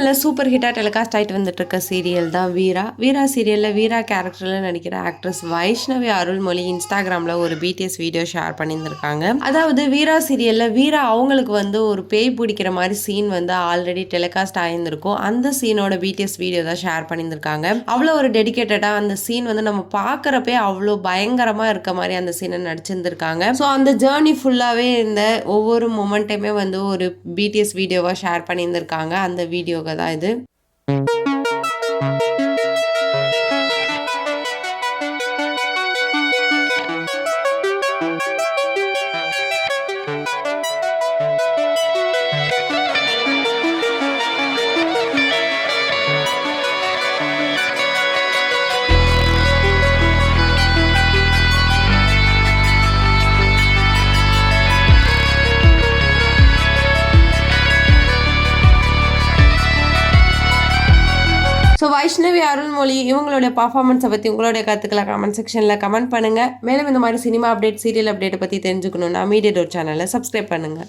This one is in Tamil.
சேனல்ல சூப்பர் ஹிட்டா டெலிகாஸ்ட் ஆயிட்டு வந்துட்டு இருக்க சீரியல் தான் வீரா. வீரா சீரியல்ல வீரா கேரக்டர்ல நடிக்கிற ஆக்ட்ரஸ் வைஷ்ணவி அருள்மொழி இன்ஸ்டாகிராம்ல ஒரு பிடிஎஸ் வீடியோ ஷேர் பண்ணியிருந்திருக்காங்க. அதாவது வீரா சீரியல்ல வீரா அவங்களுக்கு ஒரு பேய் பிடிக்கிற மாதிரி சீன் ஆல்ரெடி டெலிகாஸ்ட் ஆயிருந்திருக்கும். அந்த சீனோட பிடிஎஸ் வீடியோ தான் ஷேர் பண்ணியிருந்திருக்காங்க. அவ்வளோ ஒரு டெடிகேட்டடா அந்த சீன் நம்ம பார்க்கறப்பே அவ்வளோ பயங்கரமா இருக்க மாதிரி அந்த சீனை நடிச்சிருந்திருக்காங்க. ஸோ அந்த ஜேர்னி ஃபுல்லாவே இந்த ஒவ்வொரு மொமெண்ட்டையுமே ஒரு பிடிஎஸ் வீடியோவா ஷேர் பண்ணியிருந்திருக்காங்க. அந்த வீடியோக்கு தான் இது. ஸோ வைஷ்ணவி அருள்மொழி இவங்களுடைய பர்ஃபார்மன்ஸை பற்றி உங்களுடைய கருத்துக்களை கமெண்ட் செக்ஷனில் கமெண்ட் பண்ணுங்கள். மேலும் இந்த மாதிரி சினிமா அப்டேட், சீரியல் அப்டேட்டை பற்றி தெரிஞ்சுக்கணுன்னா மீடியா டோர் சேனலை சப்ஸ்கிரைப் பண்ணுங்கள்.